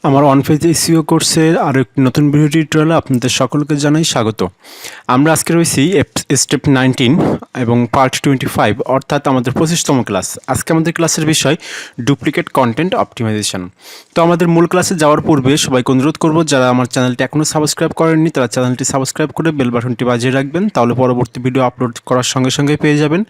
আমার on page SEO কোর্সের আরও একটি নতুন ভিডিও টিউটোরিয়ালে আপনাদের সকলকে জানাই স্বাগত। আমরা আজকে রয়েছি স্টেপ 19 এবং পার্ট 25 অর্থাৎ আমাদের 25তম ক্লাস। আজকে আমাদের ক্লাসের বিষয় ডুপ্লিকেট কন্টেন্ট অপটিমাইজেশন। তো আমাদের মূল ক্লাসে যাওয়ার পূর্বে সবাইকে অনুরোধ করব, যারা আমার চ্যানেলটি এখনও সাবস্ক্রাইব করেননি তারা চ্যানেলটি সাবস্ক্রাইব করে বেল বাটনটি বাজিয়ে রাখবেন, তাহলে পরবর্তী ভিডিও আপলোড করার সঙ্গে সঙ্গে পেয়ে যাবেন।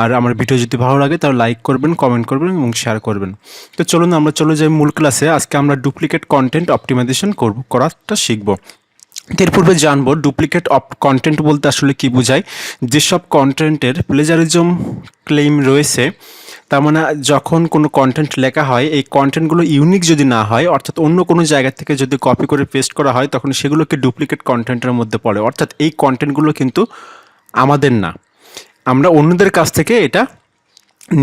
আর আমার ভিডিও যদি ভালো লাগে তাহলে লাইক করবেন, কমেন্ট করবেন এবং শেয়ার করবেন। তো চলুন আমরা চলে যাই মূল ক্লাসে। আজকে আমরা ডুপ্লিকেট কন্টেন্ট অপটিমাইজেশন করাটা শিখব। এর পূর্বে জানবো ডুপ্লিকেট কন্টেন্ট বলতে আসলে কি বোঝায়। যেসব কন্টেন্টের প্লেজারিজম ক্লেইম রয়েছে, তার মানে যখন কোনো কন্টেন্ট লেখা হয় এই কন্টেন্টগুলো ইউনিক যদি না হয়, অর্থাৎ অন্য কোনো জায়গা থেকে যদি কপি করে পেস্ট করা হয়, তখন সেগুলোকে ডুপ্লিকেট কন্টেন্টের মধ্যে পড়ে। অর্থাৎ এই কন্টেন্টগুলো কিন্তু আমাদের না, আমরা অন্যদের কাছ থেকে এটা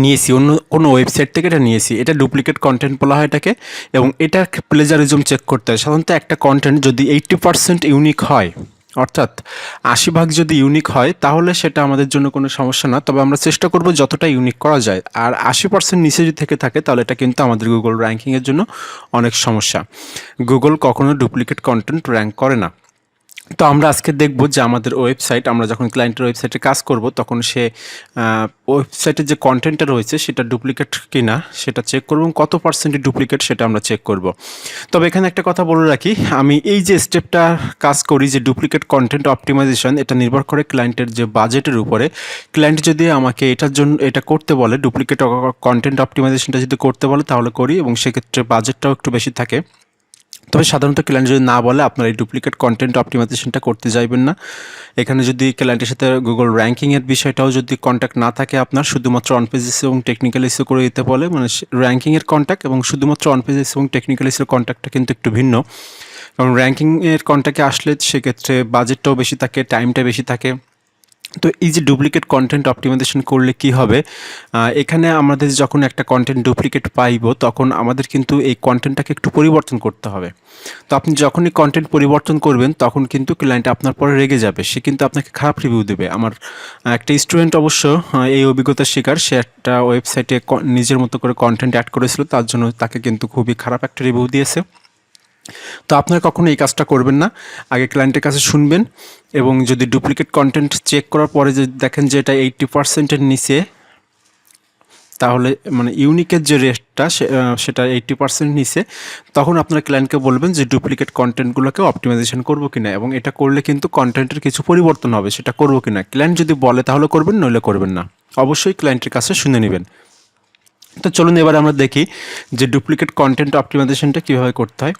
নিয়েছি, অন্য কোনো ওয়েবসাইট থেকে এটা নিয়েছি, এটা ডুপ্লিকেট কন্টেন্ট বলা হয় এটাকে। এবং এটা প্লেজারিজম চেক করতে হয়। সাধারণত একটা কন্টেন্ট যদি 80% ইউনিক হয়, অর্থাৎ 80% যদি ইউনিক হয়, তাহলে সেটা আমাদের জন্য কোনো সমস্যা না, তবে আমরা চেষ্টা করব যতটা ইউনিক করা যায়। আর 80% নিচে যদি থেকে থাকে তাহলে এটা কিন্তু আমাদের গুগল র্যাঙ্কিংয়ের জন্য অনেক সমস্যা। গুগল কখনো ডুপ্লিকেট কন্টেন্ট র্যাঙ্ক করে না। তো আমরা আজকে দেখব যে আমাদের ওয়েবসাইট, আমরা যখন ক্লায়েন্টের ওয়েবসাইটে কাজ করব তখন সে ওয়েবসাইটের যে কন্টেন্টটা রয়েছে সেটা ডুপ্লিকেট কিনা সেটা চেক করব, এবং কত পার্সেন্টই ডুপ্লিকেট সেটা আমরা চেক করব। তবে এখানে একটা কথা বলে রাখি, আমি এই যে স্টেপটা কাজ করি যে ডুপ্লিকেট কন্টেন্ট অপটিমাইজেশন, এটা নির্ভর করে ক্লায়েন্টের যে বাজেটের উপরে। ক্লায়েন্ট যদি আমাকে এটার জন্য এটা করতে বলে, ডুপ্লিকেট কন্টেন্ট অপটিমাইজেশনটা যদি করতে বলে তাহলে করি, এবং সেক্ষেত্রে বাজেটটাও একটু বেশি থাকে। তবে সাধারণত ক্লায়েন্ট যদি না বলে আপনার এই ডুপ্লিকেট কন্টেন্ট অপটিমাইজেশনটা করতে যাইবেন না। এখানে যদি ক্লায়েন্টের সাথে গুগল র্যাঙ্কিংয়ের বিষয়টাও যদি কন্ট্যাক্ট না থাকে, আপনার শুধুমাত্র অন পেজ এসইও এবং টেকনিক্যাল এসইও করে দিতে বলে, মানে র্যাঙ্কিংয়ের কন্ট্যাক্ট এবং শুধুমাত্র অন পেজ এসইও এবং টেকনিক্যাল এসইওর কন্ট্যাক্টটা কিন্তু একটু ভিন্ন। কারণ র্যাঙ্কিংয়ের কন্ট্যাক্টে আসলে সেক্ষেত্রে বাজেটটাও বেশি থাকে, টাইমটা বেশি থাকে। তো এই যে ডুপ্লিকেট কন্টেন্ট অপটিমাইজেশন করলে কি হবে, এখানে আমাদের যখন একটা কন্টেন্ট ডুপ্লিকেট পাইব তখন আমাদের কিন্তু এই কন্টেন্টটাকে একটু পরিবর্তন করতে হবে। তো আপনি যখনই কন্টেন্ট পরিবর্তন করবেন তখন কিন্তু ক্লায়েন্ট আপনার পরে রেগে যাবে, সে কিন্তু আপনাকে খারাপ রিভিউ দেবে। আমার একটা স্টুডেন্ট অবশ্য এই অভিজ্ঞতার শিকার, সে একটা ওয়েবসাইটে নিজের মতো করে কন্টেন্ট অ্যাড করেছিল, তার জন্য তাকে কিন্তু খুবই খারাপ একটা রিভিউ দিয়েছে। তো আপনারা কখনো এই কাজটা করবেন না, আগে ক্লায়েন্টের কাছে শুনবেন, এবং যদি ডুপ্লিকেট কন্টেন্ট চেক করার পরে যদি দেখেন যে এটা 80%-এর নিচে, তাহলে মানে ইউনিকের যে রেটটা সেটা 80% নিচে, তখন আপনার ক্লায়েন্টকে বলবেন যে ডুপ্লিকেট কন্টেন্টগুলোকে অপটিমাইজেশন করবো কিনা, এবং এটা করলে কিন্তু কন্টেন্টের কিছু পরিবর্তন হবে, সেটা করবো কিনা। ক্লায়েন্ট যদি বলে তাহলে করবেন, নইলে করবেন না। অবশ্যই ক্লায়েন্টের কাছে শুনে নেবেন। তো চলুন এবার আমরা দেখি যে ডুপ্লিকেট কন্টেন্ট অপটিমাইজেশনটা কীভাবে করতে হয়।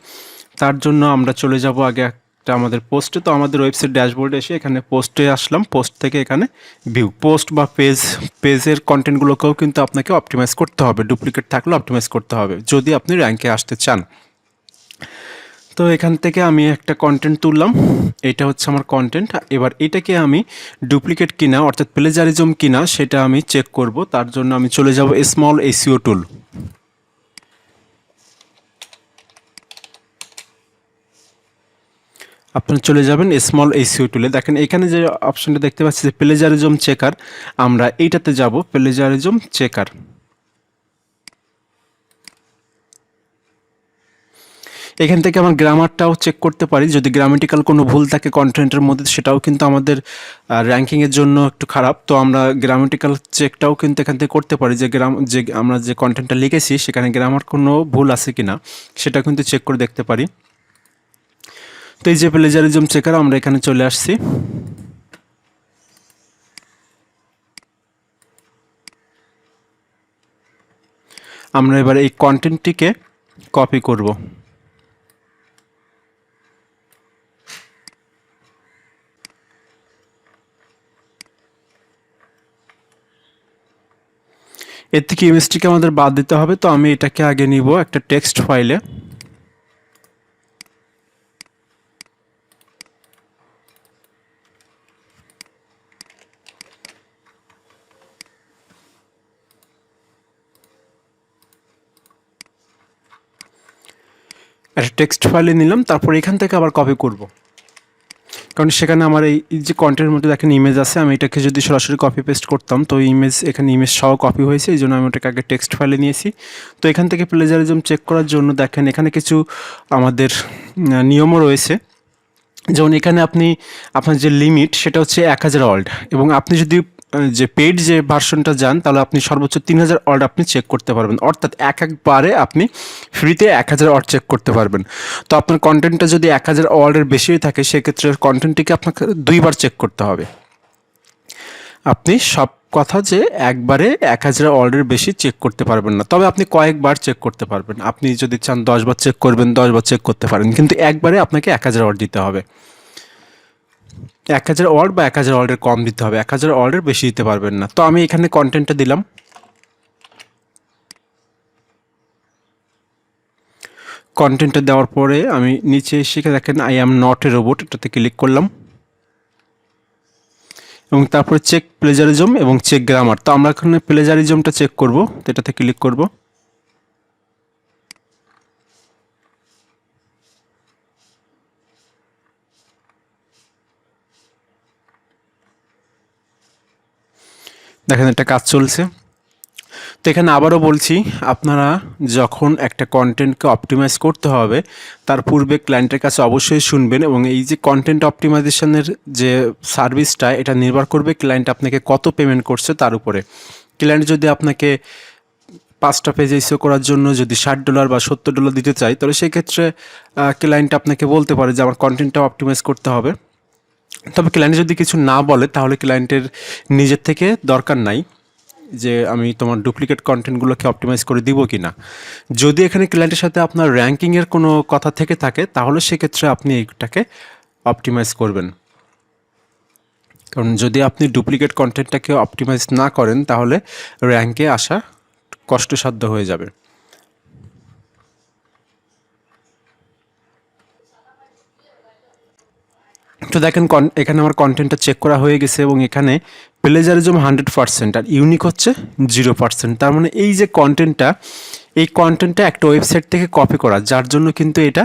তার জন্য আমরা চলে যাব আগে একটা আমাদের পোস্টে। তো আমাদের ওয়েবসাইট ড্যাশবোর্ডে এসে এখানে পোস্টে আসলাম, পোস্ট থেকে এখানে ভিউ পোস্ট বা পেজের কন্টেন্টগুলোকেও কিন্তু আপনাকে অপটিমাইজ করতে হবে, ডুপ্লিকেট থাকলে অপটিমাইজ করতে হবে যদি আপনি র্যাঙ্কে আসতে চান। তো এখান থেকে আমি একটা কন্টেন্ট তুললাম, এটা হচ্ছে আমার কন্টেন্ট। এবার এটাকে আমি ডুপ্লিকেট কিনা অর্থাৎ প্লেজারিজম কিনা সেটা আমি চেক করব। তার জন্য আমি চলে যাব স্মল এসইও টুল। আপনারা চলে যাবেন স্মল এসইও টুলে। দেখেন এখানে যে অপশনটা দেখতে পাচ্ছি যে প্লেজারিজম চেকার, আমরা এইটাতে যাব, প্লেজারিজম চেকার। এখান থেকে আমার গ্রামারটাও চেক করতে পারি, যদি গ্রামেটিক্যাল কোনো ভুল থাকে কন্টেন্টের মধ্যে সেটাও কিন্তু আমাদের র্যাঙ্কিংয়ের জন্য একটু খারাপ। তো আমরা গ্রামেটিক্যাল চেকটাও কিন্তু এখান থেকে করতে পারি, যে আমরা যে কন্টেন্টটা লিখেছি সেখানে গ্রামার কোনো ভুল আছে কিনা সেটা কিন্তু চেক করে দেখতে পারি। তো এই যে প্লেজারিজম চেকার, আমরা এখানে চলে আসছি। আমরা এবার এই কন্টেন্টটিকে কপি করব। এর থেকে ইমেজটিকে আমাদের বাদ দিতে হবে। তো আমি এটাকে আগে নিব একটা টেক্সট ফাইলে। একটা টেক্সট ফাইলে নিলাম, তারপর এখান থেকে আবার কপি করব। কারণ সেখানে আমার এই যে কন্টেন্টের মধ্যে দেখেন ইমেজ আছে, আমি এটাকে যদি সরাসরি কপি পেস্ট করতাম তো ইমেজ এখানে ইমেজ সহ কপি হয়েছে, এই জন্য আমি ওটাকে আগে টেক্সট ফাইলে নিয়েছি। তো এখান থেকে প্লেজারিজম চেক করার জন্য দেখেন এখানে কিছু আমাদের নিয়মও রয়েছে। যেমন এখানে আপনি আপনার যে লিমিট সেটা হচ্ছে 1000 ওয়ার্ড, এবং আপনি যদি যে পেইড যে ভার্সনটা যান তাহলে আপনি সর্বোচ্চ 3000 ওয়ার্ড আপনি চেক করতে পারবেন, অর্থাৎ একবারে আপনি ফ্রিতে 1000 ওয়ার্ড চেক করতে পারবেন। তো আপনার কন্টেন্টটা যদি 1000 ওয়ার্ডের বেশি থাকে সেক্ষেত্রে কন্টেন্টটিকে আপনাকে 2বার চেক করতে হবে। আপনি সব কথা যে একবারে 1000 ওয়ার্ডের বেশি চেক করতে পারবেন না, তবে আপনি কয়েকবার চেক করতে পারবেন। আপনি যদি চান 10 বার চেক করবেন, 10 বার চেক করতে পারেন, কিন্তু একবারে আপনাকে 1000 ওয়ার্ড দিতে হবে। 1000 ওয়ার্ড বা 1000 ওয়ার্ডের কম দিতে হবে, 1000 ওয়ার্ডের বেশি দিতে পারবেন না। তো আমি এখানে কন্টেন্টটা দিলাম। কন্টেন্টটা দেওয়ার পরে আমি নিচে এসে দেখেন I am not a robot, এটাতে ক্লিক করলাম এবং তারপরে চেক প্লেজারিজম এবং চেক গ্রামার। তো আমরা এখানে প্লেজারিজমটা চেক করব, তো এটাতে ক্লিক করব। দেখেন এটা কাজ চলছে। তো এখানে আবারও বলছি, আপনারা যখন একটা কন্টেন্টকে অপটিমাইজ করতে হবে তার পূর্বে ক্লায়েন্টের কাছে অবশ্যই শুনবেন, এবং এই যে কন্টেন্ট অপটিমাইজেশনের যে সার্ভিসটা এটা নির্ভর করবে ক্লায়েন্ট আপনাকে কত পেমেন্ট করছে তার উপরে। ক্লায়েন্ট যদি আপনাকে 5টা পেজ ইস্যু করার জন্য যদি $60 বা $70 দিতে চাই, তাহলে সেক্ষেত্রে ক্লায়েন্ট আপনাকে বলতে পারে যে আমার কন্টেন্টটা অপটিমাইজ করতে হবে। তবে ক্লায়েন্ট যদি কিছু না বলে তাহলে ক্লায়েন্টের নিজের থেকে দরকার নাই যে আমি তোমার ডুপ্লিকেট কন্টেন্টগুলোকে অপটিমাইজ করে দিব কি না। যদি এখানে ক্লায়েন্টের সাথে আপনার র্যাঙ্কিংয়ের কোনো কথা থেকে থাকে তাহলে সেক্ষেত্রে আপনি এইটাকে অপটিমাইজ করবেন, কারণ যদি আপনি ডুপ্লিকেট কন্টেন্টটাকে অপটিমাইজ না করেন তাহলে র্যাঙ্কে আসা কষ্টসাধ্য হয়ে যাবে। তো দেখেন এখানে আমার কন্টেন্টটা চেক করা হয়ে গেছে এবং এখানে প্লেজারিজম 100% আর ইউনিক হচ্ছে 0%। তার মানে এই যে কন্টেন্টটা একটা ওয়েবসাইট থেকে কপি করা, যার জন্য কিন্তু এটা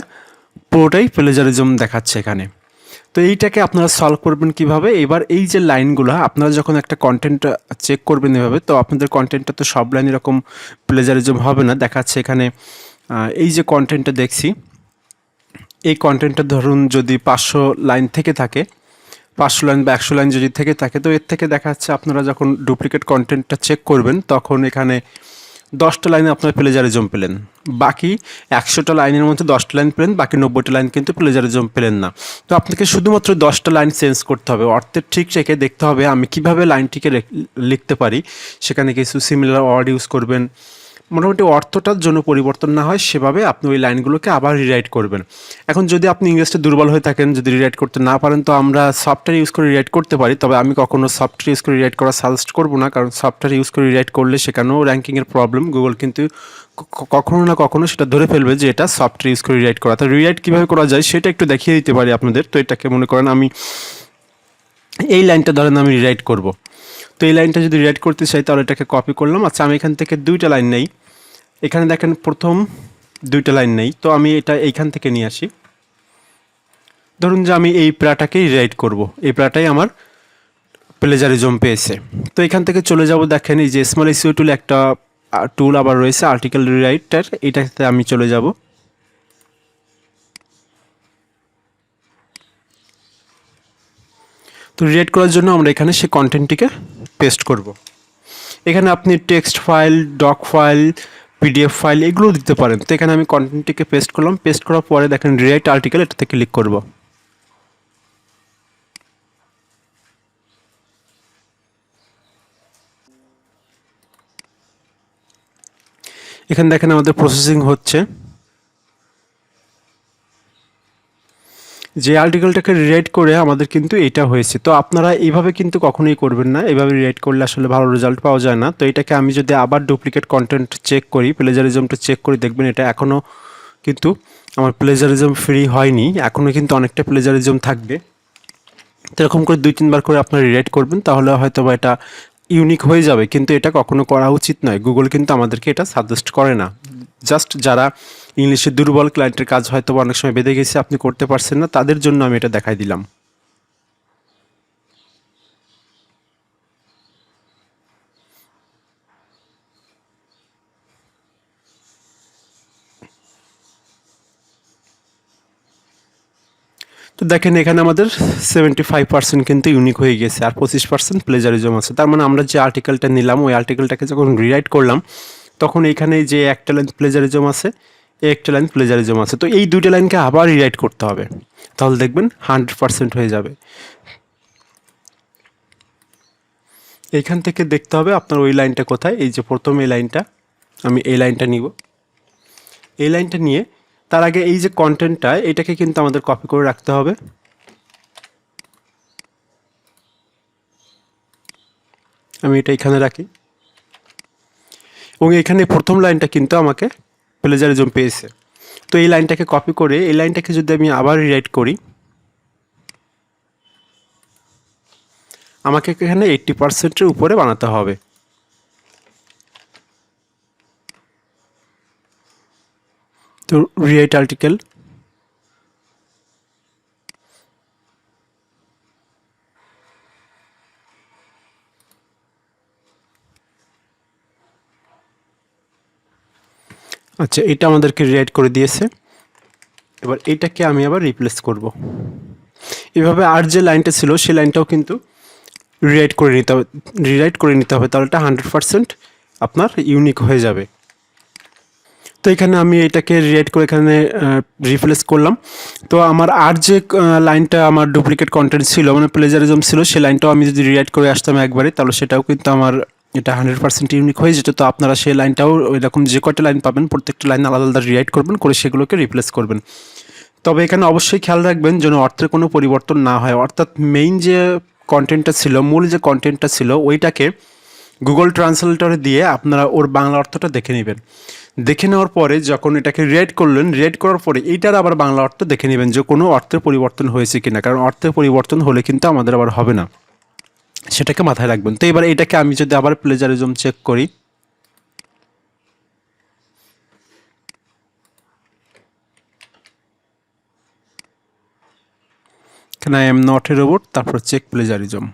পুরোটাই প্লেজারিজম দেখাচ্ছে এখানে। তো এইটাকে আপনারা সলভ করবেন কিভাবে? এবার এই যে লাইনগুলো আপনারা যখন একটা কন্টেন্ট চেক করবেন এভাবে, তো আপনাদের কন্টেন্টটা তো সব লাইন এরকম প্লেজারিজম হবে না। দেখাচ্ছে এখানে এই যে কন্টেন্টটা দেখছি, এই কন্টেন্টটা ধরুন যদি 500 লাইন থেকে থাকে, 500 লাইন বা 100 লাইন যদি থেকে থাকে, তো এর থেকে দেখা যাচ্ছে আপনারা যখন ডুপ্লিকেট কন্টেন্টটা চেক করবেন তখন এখানে 10টা লাইনে আপনারা প্লেজারিজম পেলেন, বাকি 100টা লাইনের মধ্যে 10টা লাইন পেলেন, বাকি 90টা লাইন কিন্তু প্লেজারিজম পেলেন না। তো আপনাকে শুধুমাত্র 10টা লাইন চেঞ্জ করতে হবে, অর্থের ঠিক রেখে দেখতে হবে আমি কিভাবে লাইনটিকে লিখতে পারি। সেখানে কিছু সিমিলার ওয়ার্ড ইউজ করবেন, মোটামুটি অর্থটার জন্য পরিবর্তন না হয় সেভাবে আপনি ওই লাইনগুলোকে আবার রিরাইট করবেন। এখন যদি আপনি ইংলিশটা দুর্বল হয়ে থাকেন, যদি রিরাইট করতে না পারেন, তো আমরা সফটওয়্যার ইউজ করে রিরাইট করতে পারি, তবে আমি কখনো সফটওয়্যার ইউজ করে রিরাইট করা সাজেস্ট করবো না, কারণ সফটওয়্যার ইউজ করে রিরাইট করলে সেখানেও র্যাঙ্কিংয়ের প্রবলেম, গুগল কিন্তু কখনো না কখনো সেটা ধরে ফেলবে যে এটা সফটওয়্যার ইউজ করে রিরাইট করা। তো রিরাইট কীভাবে করা যায় সেটা একটু দেখিয়ে দিতে পারি আপনাদের। তো এটাকে মনে করেন আমি এই লাইনটা ধরেন আমি রিরাইট করব, তো এই লাইনটা যদি রিরাইট করতে চাই তাহলে এটাকে কপি করলাম। আচ্ছা, আমি এখান থেকে 2টা লাইন নেই, এখানে দেখেন প্রথম 2টা লাইন নেই, তো আমি এটা এইখান থেকে নিয়ে আসি। ধরুন যে আমি এই প্যারাটাকেই রিরাইট করব, এই প্যারাটাই আমার প্লেজারিজম পেয়েছে। তো এখান থেকে চলে যাব, দেখেন এই যে স্মল এসইও টুল একটা টুল আবার রয়েছে আর্টিকেল রিরাইটার, এটাতে আমি চলে যাব। তো রিরাইট করার জন্য আমরা এখানে সেই কন্টেন্টটিকে পেস্ট করব। এখানে আপনি text file, doc file, PDF file এগুলো দিতে পারেন। তো এখানে আমি কন্টেন্টটিকে পেস্ট করলাম, পেস্ট করার পরে দেখেন রিরাইট আর্টিকেল, এটাতে ক্লিক করব। এখানে দেখেন আমাদের প্রসেসিং হচ্ছে। যে আর্টিকেলটাকে রিরাইট করে আমাদের কিন্তু এটা হয়েছে। তো আপনারা এইভাবে কিন্তু কখনোই করবেন না, এইভাবে রিরাইট করলে আসলে ভালো রেজাল্ট পাওয়া যায় না। তো এটাকে আমি যদি আবার ডুপ্লিকেট কন্টেন্ট চেক করি, প্লেজারিজমটা চেক করি, দেখবেন এটা এখনও কিন্তু আমার প্লেজারিজম ফ্রি হয়নি, এখনও কিন্তু অনেকটা প্লেজারিজম থাকবে। তো এরকম করে 2-3 বার করে আপনারা রিরাইট করবেন, তাহলে হয়তো বা এটা ইউনিক হয়ে যাবে, কিন্তু এটা কখনো করা উচিত নয়। গুগল কিন্তু আমাদেরকে এটা সাজেস্ট করে না। জাস্ট যারা ইংলিশে দুর্বল, ক্লায়েন্টের কাজ হয়তো অনেক সময় বেঁধে গেছে, আপনি করতে পারছেন না, তাদের জন্য আমি এটা দেখাই দিলাম। তো দেখেন এখানে আমাদের 75% কিন্তু ইউনিক হয়ে গেছে, আর 25% প্লেজারিজম আছে। তার মানে আমরা যে আর্টিকেলটা নিলাম ওই আর্টিকেলটাকে যখন রিরাইট করলাম তখন এইখানে যে একটা লাইন প্লেজারিজম আছে, একটা লাইন প্লেজারিজম আছে, তো এই দুইটা লাইনকে আবার রিরাইট করতে হবে, তাহলে দেখবেন 100% হয়ে যাবে। এইখান থেকে দেখতে হবে আপনার ওই লাইনটা কোথায়। এই যে প্রথম এই লাইনটা, আমি এই লাইনটা নিব। এই লাইনটা নিয়ে তার আগে এই যে কন্টেন্টটা এটাকে কিন্তু আমাদের কপি করে রাখতে হবে। আমি এটা এখানে রাখি এবং এখানে প্রথম লাইনটা কিন্তু আমাকে প্লেজারিজম পেয়েছে। তো এই লাইনটাকে কপি করে এই লাইনটাকে যদি আমি আবার রিরাইট করি, আমাকে এখানে 80%-এর উপরে বানাতে হবে। তো রিরাইট আর্টিকেল, আচ্ছা এটা আমাদেরকে রিরাইট করে দিয়েছে। এবার এইটাকে আমি আবার রিপ্লেস করব। এভাবে আর যে লাইনটা ছিল সেই লাইনটাও কিন্তু রিরাইট করে নিতে হবে, তাহলে এটা 100% আপনার ইউনিক হয়ে যাবে। তো এখানে আমি এটাকে রিরাইট করে এখানে রিপ্লেস করলাম। তো আমার আর যে লাইনটা আমার ডুপ্লিকেট কন্টেন্ট ছিল মানে প্লেজারিজম ছিল, সেই লাইনটাও আমি যদি রিরাইট করে আসতাম একবারে, তাহলে সেটাও কিন্তু আমার এটা 100% ইউনিক হয়ে যেত। তো আপনারা সেই লাইনটাও এরকম যে কয়টা লাইন পাবেন প্রত্যেকটা লাইন আলাদা আলাদা রিরাইট করবেন, করে সেগুলোকে রিপ্লেস করবেন। তবে এখানে অবশ্যই খেয়াল রাখবেন যেন অর্থের কোনো পরিবর্তন না হয়, অর্থাৎ মেইন যে কন্টেন্টটা ছিল, মূল যে কন্টেন্টটা ছিল ওইটাকে গুগল ট্রান্সলেটরে দিয়ে আপনারা ওর বাংলা অর্থটা দেখে নেবেন। দেখে নেওয়ার পরে যখন এটাকে রিরাইট করলেন, রিরাইট করার পরে এইটার আবার বাংলা অর্থ দেখে নেবেন যে কোনো অর্থের পরিবর্তন হয়েছে কিনা, কারণ অর্থের পরিবর্তন হলে কিন্তু আমাদের আবার হবে না, সেটাকে মাথায় রাখবেন। তো এবার এটাকে আমি যদি আবার প্লেজারিজম চেক করি, এখানে I am not a robot, তারপর চেক প্লেজারিজম।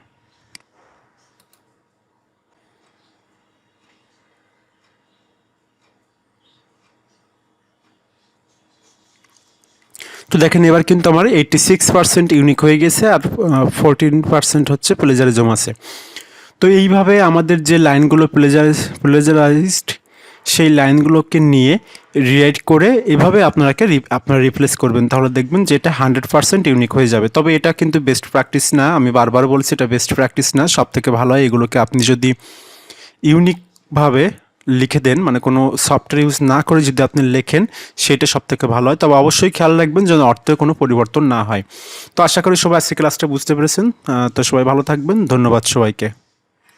তো দেখেন এবার কিন্তু আমার 86% ইউনিক হয়ে গেছে, আর 14% হচ্ছে প্লেজারিজম আছে। তো এইভাবে আমাদের যে লাইনগুলো প্লেজারাইজড সেই লাইনগুলোকে নিয়ে রিরাইট করে এভাবে আপনারা রিপ্লেস করবেন, তাহলে দেখবেন যে এটা 100% ইউনিক হয়ে যাবে। তবে এটা কিন্তু বেস্ট প্র্যাকটিস না, আমি বারবার বলছি এটা বেস্ট প্র্যাকটিস না। সব থেকে ভালো হয় এগুলোকে আপনি যদি ইউনিকভাবে লিখে দেন, মানে কোনো সফটওয়্যার ইউজ না করে যদি আপনি লেখেন, সেটা সব থেকে ভালো হয়। তবে অবশ্যই খেয়াল রাখবেন যেন অর্থে কোনো পরিবর্তন না হয়। তো আশা করি সবাই আজকে ক্লাসটা বুঝতে পেরেছেন। তো সবাই ভালো থাকবেন, ধন্যবাদ সবাইকে।